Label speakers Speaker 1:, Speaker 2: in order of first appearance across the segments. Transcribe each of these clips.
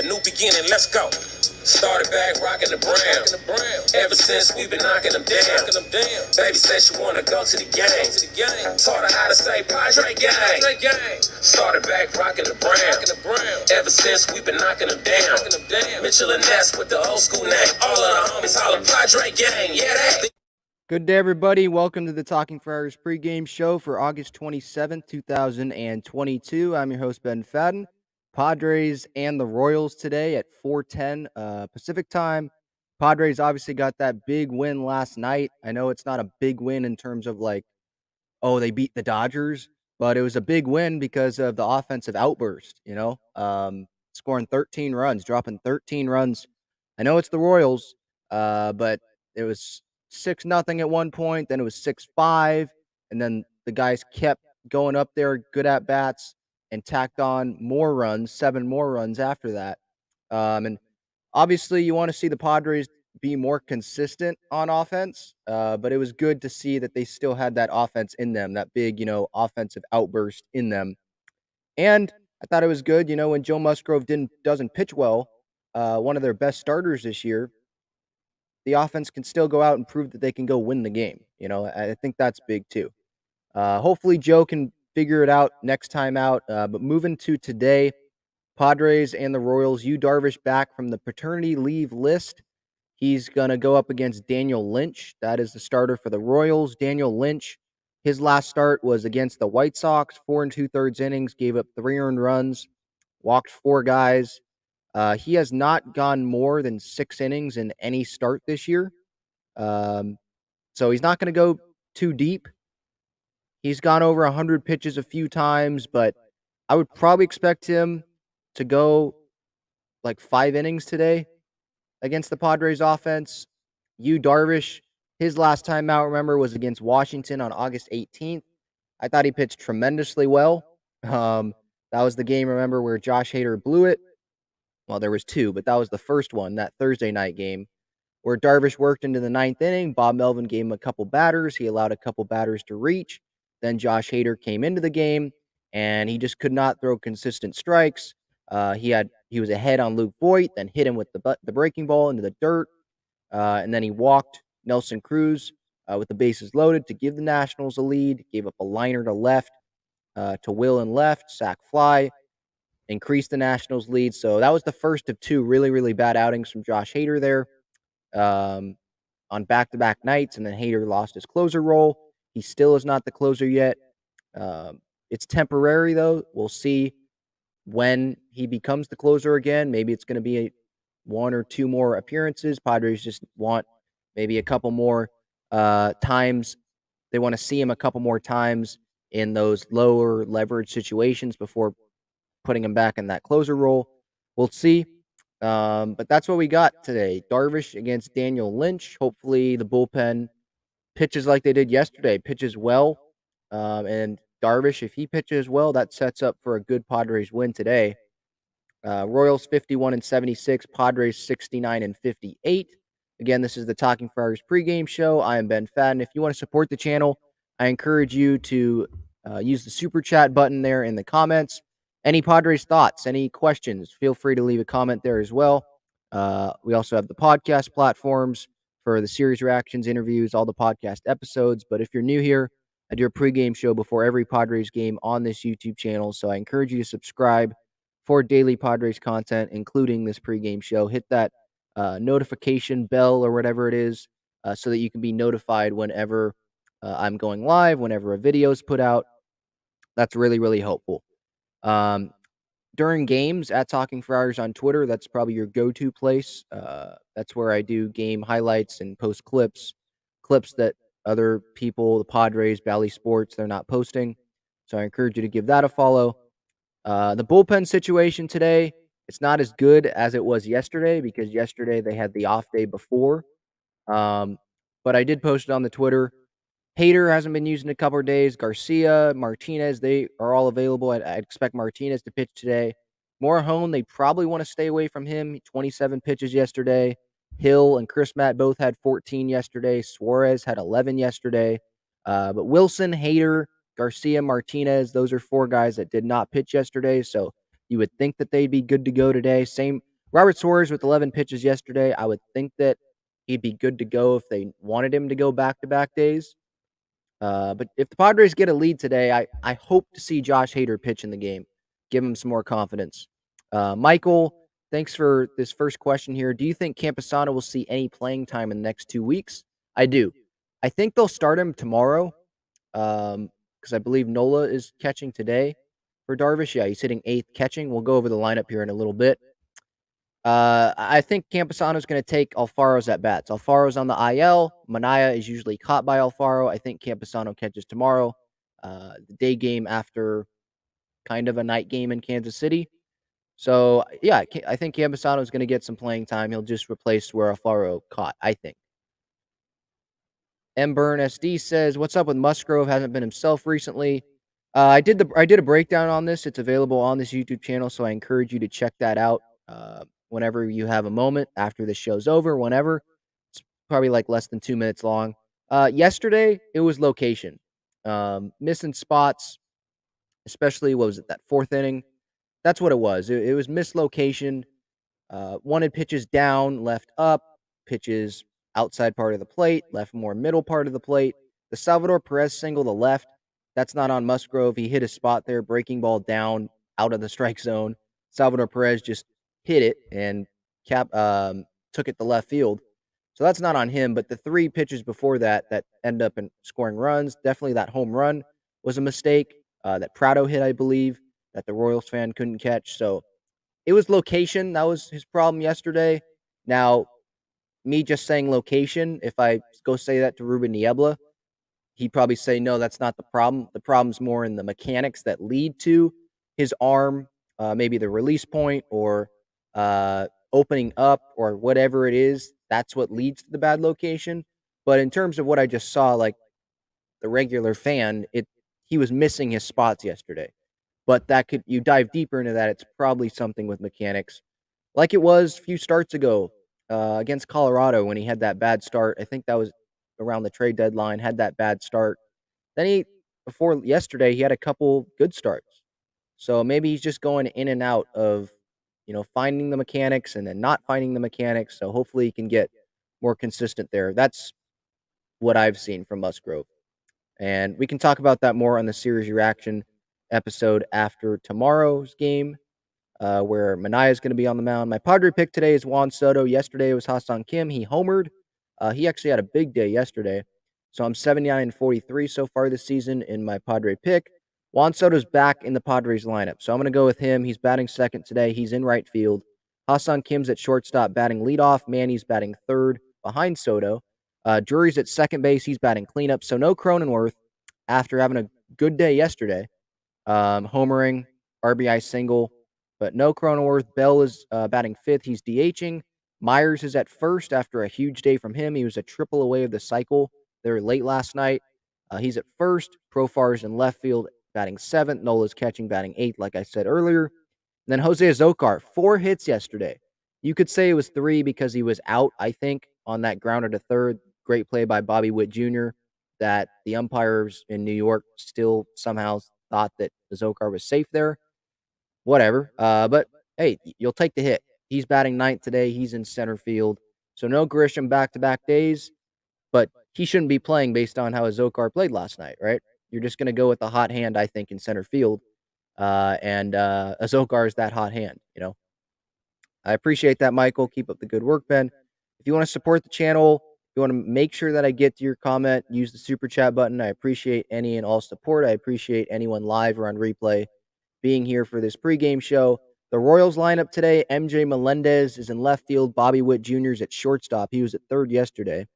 Speaker 1: new beginning, let's go. Started back rocking the brown. Ever since we've been knocking them down. Baby said she wanna go to the game. Taught her how to say Padre gang. Started back rocking the brown. Ever since we've been knocking them down. Mitchell and Ness with the old school name. All of the homies holler Padre gang. Yeah, that.
Speaker 2: Good day, everybody. Welcome to the Talking Friars pregame show for August 27th, 2022. I'm your host, Ben Fadden. Padres and the Royals today at 4:10 Pacific time. Padres obviously got that big win last night. I know it's not a big win in terms of they beat the Dodgers, but it was a big win because of the offensive outburst, scoring 13 runs, dropping 13 runs. I know it's the Royals, but it was 6-0 at one point, then it was 6-5, and then the guys kept going up there, good at bats, and tacked on more runs, 7 more runs after that. And obviously, you want to see the Padres be more consistent on offense, but it was good to see that they still had that offense in them, that big, offensive outburst in them. And I thought it was good, when Joe Musgrove doesn't pitch well, one of their best starters this year, the offense can still go out and prove that they can go win the game. I think that's big too. Hopefully Joe can figure it out next time out. But moving to today, Padres and the Royals, Yu Darvish back from the paternity leave list. He's going to go up against Daniel Lynch. That is the starter for the Royals. Daniel Lynch, his last start was against the White Sox, 4 2/3 innings, gave up 3 earned runs, walked 4 guys. He has not gone more than 6 innings in any start this year. So he's not going to go too deep. He's gone over 100 pitches a few times, but I would probably expect him to go like 5 innings today against the Padres offense. Yu Darvish, his last time out, remember, was against Washington on August 18th. I thought he pitched tremendously well. That was the game, remember, where Josh Hader blew it. Well, there was 2, but that was the first one, that Thursday night game, where Darvish worked into the 9th inning. Bob Melvin gave him a couple batters. He allowed a couple batters to reach. Then Josh Hader came into the game, and he just could not throw consistent strikes. He was ahead on Luke Voit, then hit him with the breaking ball into the dirt, and then he walked Nelson Cruz with the bases loaded to give the Nationals a lead. Gave up a liner to left, to Will and left, sac fly, increased the Nationals lead. So that was the first of 2 really, really bad outings from Josh Hader there on back-to-back nights, and then Hader lost his closer role. He still is not the closer yet. It's temporary, though. We'll see when he becomes the closer again. Maybe it's going to be 1 or 2 more appearances. Padres just want maybe a couple more times. They want to see him a couple more times in those lower leverage situations before putting him back in that closer role. We'll see. But that's what we got today. Darvish against Daniel Lynch. Hopefully the bullpen pitches like they did yesterday, pitches well. And Darvish, if he pitches well, that sets up for a good Padres win today. Royals 51-76, Padres 69-58. Again, this is the Talking Friars pregame show. I am Ben Fadden. If you want to support the channel, I encourage you to use the super chat button there in the comments. Any Padres thoughts, any questions, feel free to leave a comment there as well. We also have the podcast platforms for the series reactions, interviews, all the podcast episodes. But if you're new here, I do a pregame show before every Padres game on this YouTube channel. So I encourage you to subscribe for daily Padres content, including this pregame show. Hit that notification bell or whatever it is so that you can be notified whenever I'm going live, whenever a video is put out. That's really, really helpful. During games at Talking Friars on Twitter, that's probably your go-to place. That's where I do game highlights and post clips that other people, the Padres, Bally Sports, they're not posting. So I encourage you to give that a follow. The bullpen situation today, it's not as good as it was yesterday because yesterday they had the off day before. But I did post it on the Twitter. Hader hasn't been used in a couple of days. Garcia, Martinez, they are all available. I'd expect Martinez to pitch today. Morahone, they probably want to stay away from him. 27 pitches yesterday. Hill and Chris Matt both had 14 yesterday. Suarez had 11 yesterday. But Wilson, Hader, Garcia, Martinez, those are 4 guys that did not pitch yesterday. So you would think that they'd be good to go today. Same Robert Suarez with 11 pitches yesterday. I would think that he'd be good to go if they wanted him to go back-to-back days. But if the Padres get a lead today, I hope to see Josh Hader pitch in the game, give him some more confidence. Michael, thanks for this first question here. Do you think Camposano will see any playing time in the next 2 weeks? I do. I think they'll start him tomorrow because I believe Nola is catching today for Darvish. Yeah, he's hitting 8th catching. We'll go over the lineup here in a little bit. I think Camposano's going to take Alfaro's at bats. Alfaro's on the IL. Mania is usually caught by Alfaro. I think Camposano catches tomorrow. The day game after kind of a night game in Kansas City. So, yeah, I think Camposano is going to get some playing time. He'll just replace where Alfaro caught, I think. M. Burn SD says, "What's up with Musgrove? Hasn't been himself recently." I did a breakdown on this. It's available on this YouTube channel, so I encourage you to check that out whenever you have a moment after the show's over. Whenever it's probably like less than 2 minutes long. Yesterday it was location, missing spots, especially what was it, that 4th inning? That's what it was. It was mislocation. Wanted pitches down, left up, pitches outside part of the plate, left more middle part of the plate. The Salvador Perez single to left, that's not on Musgrove. He hit a spot there, breaking ball down out of the strike zone. Salvador Perez just hit it and took it to left field. So that's not on him. But the 3 pitches before that end up in scoring runs, definitely that home run was a mistake. That Prado hit, I believe, that the Royals fan couldn't catch. So it was location. That was his problem yesterday. Now, me just saying location, if I go say that to Ruben Niebla, he'd probably say, no, that's not the problem. The problem's more in the mechanics that lead to his arm, maybe the release point or opening up or whatever it is. That's what leads to the bad location. But in terms of what I just saw, like the regular fan, he was missing his spots yesterday. But you dive deeper into that, it's probably something with mechanics. Like it was a few starts ago against Colorado when he had that bad start. I think that was around the trade deadline, had that bad start. Then before yesterday, he had a couple good starts. So maybe he's just going in and out of, finding the mechanics and then not finding the mechanics. So hopefully he can get more consistent there. That's what I've seen from Musgrove. And we can talk about that more on the series reaction episode after tomorrow's game, where Mania is going to be on the mound. My Padre pick today is Juan Soto. Yesterday was Ha-Seong Kim. He homered. He actually had a big day yesterday. So I'm 79-43 so far this season in my Padre pick. Juan Soto's back in the Padres lineup. So I'm going to go with him. He's batting second today. He's in right field. Ha-Seong Kim's at shortstop batting leadoff. Manny's batting third behind Soto. Drury's at second base. He's batting cleanup. So no Cronenworth after having a good day yesterday. Homering, RBI single, but no Cronenworth. Bell is batting fifth. He's DHing. Myers is at first after a huge day from him. He was a triple away of the cycle there late last night. He's at first. Profar's in left field batting seventh. Nola's catching batting eighth, like I said earlier. And then Jose Azocar, 4 hits yesterday. You could say it was 3 because he was out, I think, on that grounder to third. Great play by Bobby Witt Jr. that the umpires in New York still somehow thought that Azocar was safe there. Whatever. But, hey, you'll take the hit. He's batting ninth today. He's in center field. So no Grisham back-to-back days, but he shouldn't be playing based on how Azocar played last night, right? You're just going to go with the hot hand, I think, in center field. And Azocar is that hot hand, I appreciate that, Michael. Keep up the good work, Ben. If you want to support the channel, if you want to make sure that I get to your comment, use the super chat button. I appreciate any and all support. I appreciate anyone live or on replay being here for this pregame show. The Royals lineup today, MJ Melendez is in left field. Bobby Witt Jr. is at shortstop. He was at third yesterday.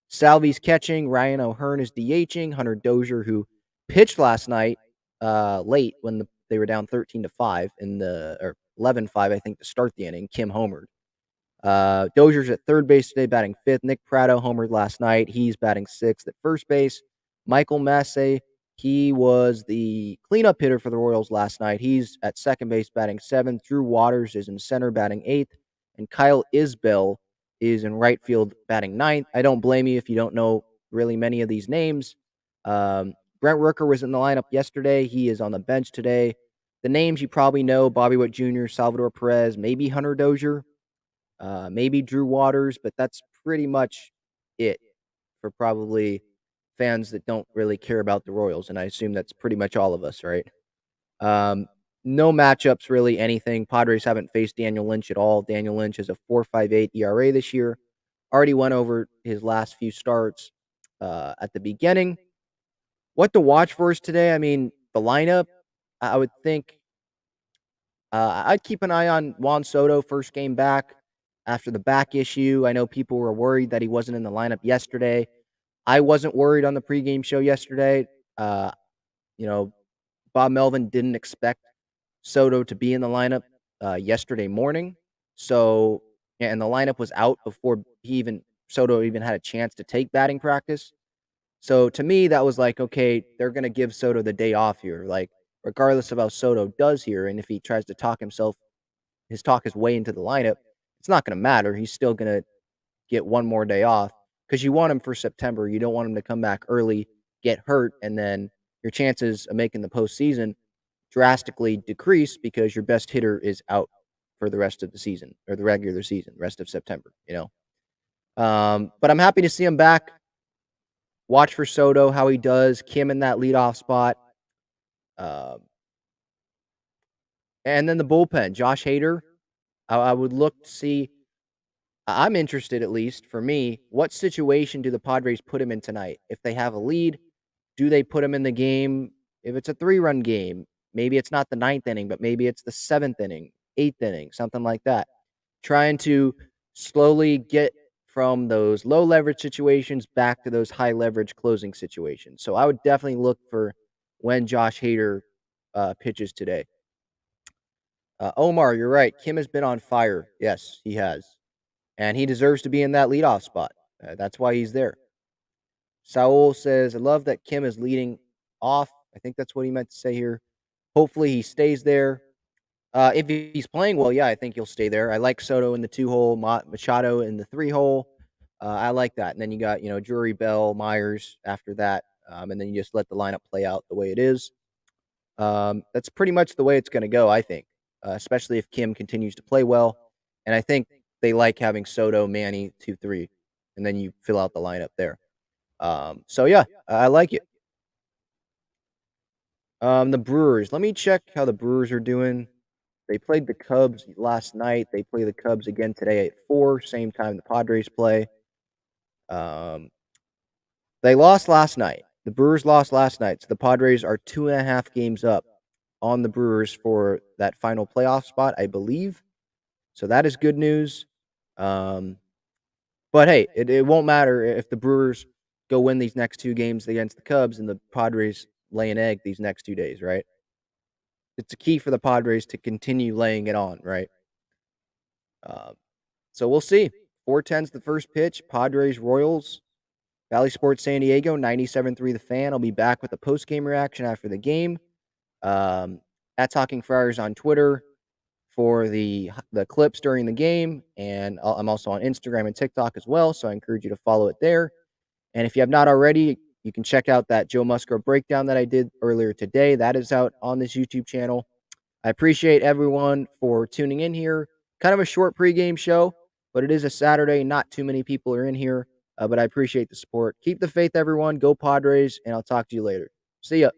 Speaker 2: Salvi's catching. Ryan O'Hearn is DHing. Hunter Dozier, who pitched last night late when they were down 13-5 or 11-5, I think, to start the inning. Kim homered. Dozier's at third base today, batting fifth. Nick Prado homered last night. He's batting sixth at first base. Michael Massey, he was the cleanup hitter for the Royals last night. He's at second base, batting seventh. Drew Waters is in center, batting eighth. And Kyle Isbell is in right field, batting ninth. I don't blame you if you don't know really many of these names. Brent Rooker was in the lineup yesterday. He is on the bench today. The names you probably know, Bobby Witt Jr., Salvador Perez, maybe Hunter Dozier. maybe Drew Waters, but that's pretty much it for probably fans that don't really care about the Royals, and I assume that's pretty much all of us, right? Um, no matchups really, anything. Padres haven't faced Daniel Lynch at all. Daniel Lynch has a 4.58 ERA this year. Already went over his last few starts at the beginning. What to watch for us today? I mean, the lineup, I would think I'd keep an eye on Juan Soto first game back after the back issue. I know people were worried that he wasn't in the lineup yesterday. I wasn't worried on the pregame show yesterday. Uh, you know, Bob Melvin didn't expect Soto to be in the lineup yesterday morning. So, yeah, and the lineup was out before Soto even had a chance to take batting practice. So to me, that was like, okay, they're gonna give Soto the day off here. Like, regardless of how Soto does here, and if he tries to talk his way into the lineup, it's not gonna matter. He's still gonna get one more day off because you want him for September. You don't want him to come back early, get hurt, and then your chances of making the postseason drastically decrease because your best hitter is out for the rest of the season or the regular season, rest of September, But I'm happy to see him back. Watch for Soto, how he does. Kim in that leadoff spot. Um, and then the bullpen, Josh Hader. I would look to see. I'm interested, at least for me, what situation do the Padres put him in tonight? If they have a lead, do they put him in the game? If it's a 3-run game, maybe it's not the ninth inning, but maybe it's the seventh inning, eighth inning, something like that. Trying to slowly get from those low leverage situations back to those high leverage closing situations. So I would definitely look for when Josh Hader pitches today. Omar, you're right. Kim has been on fire. Yes, he has. And he deserves to be in that leadoff spot. That's why he's there. Saul says, I love that Kim is leading off. I think that's what he meant to say here. Hopefully he stays there. If he's playing well, yeah, I think he'll stay there. I like Soto in the 2-hole, Machado in the 3-hole. I like that. And then you got, Drury, Bell, Myers after that. And then you just let the lineup play out the way it is. That's pretty much the way it's going to go, I think, especially if Kim continues to play well. And I think they like having Soto, Manny, 2-3, and then you fill out the lineup there. So, yeah, I like it. The Brewers. Let me check how the Brewers are doing. They played the Cubs last night. They play the Cubs again today at 4, same time the Padres play. Um, they lost last night. The Brewers lost last night. So the Padres are 2.5 games up on the Brewers for that final playoff spot, I believe. So that is good news. But hey, it won't matter if the Brewers go win these next 2 games against the Cubs and the Padres lay an egg these next 2 days, right? It's a key for the Padres to continue laying it on, right? Uh, so we'll see. 4:10's the first pitch. Padres Royals. Valley Sports San Diego 97.3 The Fan. I'll be back with a post game reaction after the game. At Talking Friars on Twitter for the clips during the game, and I'm also on Instagram and TikTok as well. So I encourage you to follow it there. And if you have not already, you can check out that Joe Musgrove breakdown that I did earlier today. That is out on this YouTube channel. I appreciate everyone for tuning in here. Kind of a short pregame show, but it is a Saturday. Not too many people are in here, but I appreciate the support. Keep the faith, everyone. Go Padres, and I'll talk to you later. See ya.